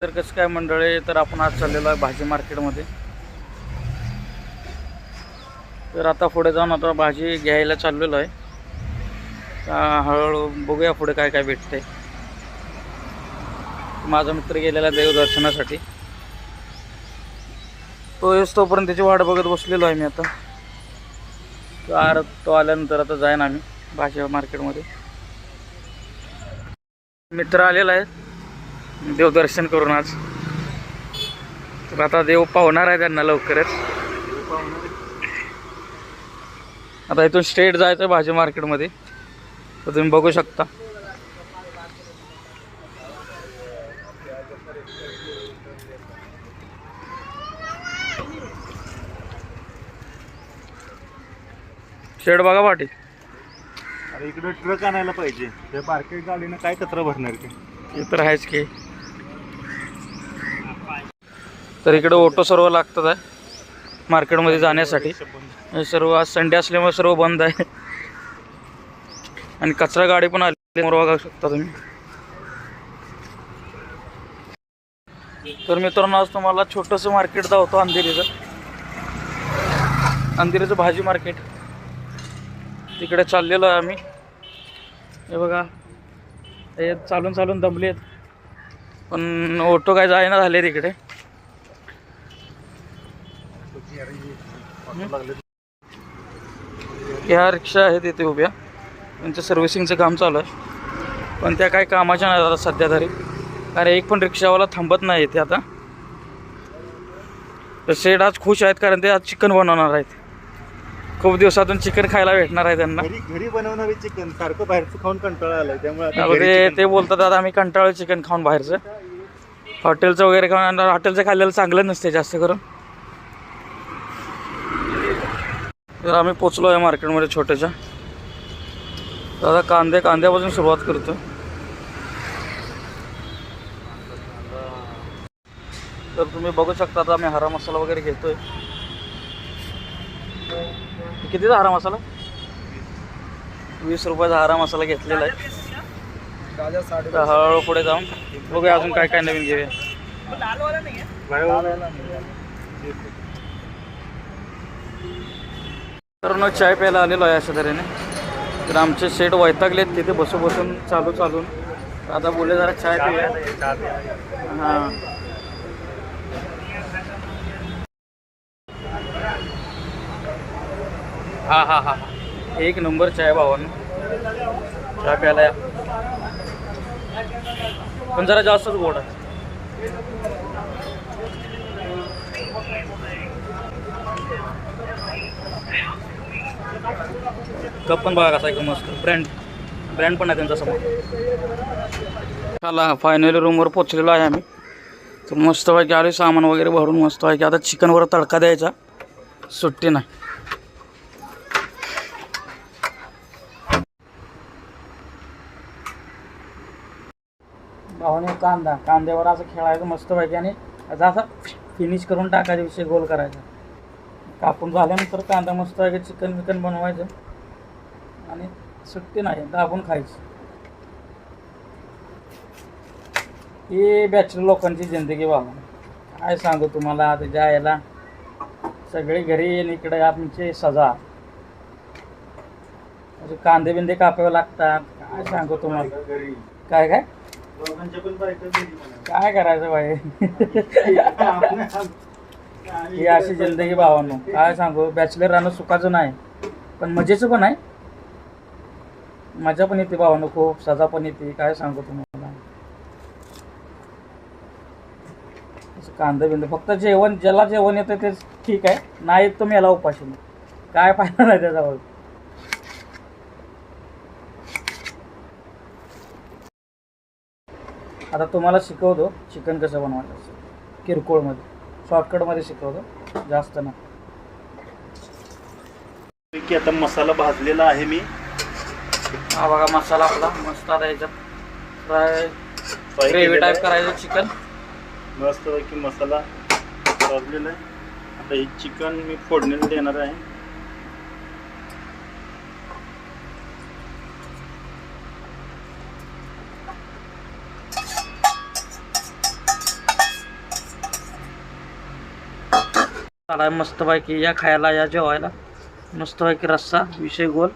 तर कसं काय मंडळी, तर आपण आज चाललेलो आहे भाजी मार्केटमध्ये. तर आता पुढे जाऊन आता भाजी घ्यायला चाललेलो आहे. हळूहळू बघूया पुढे काय काय भेटते. माझा मित्र गेलेला देवदर्शनासाठी, तोपर्यंत त्याची वाट बघत बसलेलो आहे मी. आता तो आल्यानंतर आता जाईन आम्ही भाजी मार्केटमध्ये. मित्र आलेला आहे देवदर्शन करून आज. तर आता देव पावणार आहे त्यांना लवकरच. आता इथून स्ट्रेट जायचं भाजी मार्केटमध्ये, तर तुम्ही बघू शकता. शेड बघा पाठी. अरे इकडे ट्रक आणायला पाहिजे, ते बारके गाडीनं काय कचरा भरणार ते. हे तर आहेच की. तर इकडे ऑटो सर्व लागतात आहे मार्केटमध्ये जाण्यासाठी. हे सर्व आज संडे असल्यामुळे सर्व बंद आहे. आणि कचरा गाडी पण आली बघू शकता तुम्ही. तर मित्रांनो, आज तुम्हाला छोटंसं मार्केट दाखवतो अंधेरीचं भाजी मार्केट. तिकडे चाललेलो आहे आम्ही. हे बघा, हे चालून दमले आहेत, पण ऑटो काय जायना झाले तिकडे. ह्या रिक्षा आहेत इथे उभ्या, त्यांचं सर्व्हिसिंगचं काम चालू आहे. पण त्या काही कामाच्या नाही आता सध्या तरी, कारण एक पण रिक्षावाला थांबत नाही इथे आता. तर शेठ आज खुश आहेत, कारण ते आज चिकन बनवणार आहेत. खूप दिवसातून चिकन खायला भेटणार आहे त्यांना. घरी बनवणारे चिकन सारखं बाहेरचं खाऊन कंटाळा आलाय, त्यामुळे ते बोलतात आता आम्ही कंटाळलो चिकन खाऊन बाहेरचं. हॉटेलचं वगैरे खाऊन, हॉटेलचं खाल्लेलं चांगलं नसते जास्त करून. तर आम्ही पोचलो आहे मार्केटमध्ये छोट्याच्या. तर आता कांद्यापासून सुरुवात करतो. तर तुम्ही बघू शकता, आता आम्ही हरा मसाला वगैरे घेतोय. कितीचा हरा मसाला? 20 रुपयाचा हरा मसाला घेतलेला आहे. तर हळूहळू पुढे जाऊन बघूया अजून काय काय नवीन घेऊया. तर चाय प्यायला आलेलो आहे अशा तऱ्हेने. तर आमचे शेट वैतागलेत तिथे बसून चालून. आता बोलले जरा चाय पिऊया. हां, हा, एक नंबर चाय भावानं. चहा प्यायला या, पण जरा जास्तच गोड आहे. कप पण बघा कसा एकदम मस्त. ब्रँड पण आहे त्यांचा समोर. चला, फायनली रूमवर पोचलेलो आहे आम्ही. तर मस्तपैकी आले, सामान वगैरे भरून मस्तपैकी. आता चिकनवर तडका द्यायचा, सुट्टी नाही. भावाने कांद्यावर असं खेळायचं मस्तपैकी, आणि असं फिनिश करून टाकायचा, विषय गोल करायचा. कापून झाल्यानंतर कांदा मस्तपैकी चिकन बनवायचं, आणि सुट्टी नाही, दाबून खायचं. ही बॅचलर लोकांची जिंदगी बाबा, काय सांगू तुम्हाला. त्याच्या याला सगळे घरी आणि इकडे आमचे सजा. असे कांदे बिंदे कापावे लागतात. काय सांगू तुम्हाला. काय काय करायचं बाई. ही अशी जिंदगी भावांनो, काय सांगू. बॅचलर राहणं सुखाचं नाही, पण मजेचं पण आहे. मजा पण येते भावांनो, खूप सजा पण येते. काय सांगू तुम्हाला. कांदा बिंदा फक्त ज्याला जेवण येतं ते ठीक आहे, नाही तुम्ही याला उपाशी नाही. काय फायदा नाही त्याच्यावर. आता तुम्हाला शिकवतो चिकन कसं बनवायचं, किरकोळमध्ये, शॉर्टकटमध्ये शिकवतो, जास्त ना. आता मसाला भाजलेला आहे मी. हा बघा मसाला आपला मस्त. आता याच्यात फ्राय ग्रेव्ही टाईप करायचं चिकन. मस्तपैकी मसाला भाजलेला आहे. आता हे चिकन मी फोडणीला देणार आहे. आला मस्तपैकी, या खायला या जेवायला. मस्तपैकी रस्सा विषय गोल.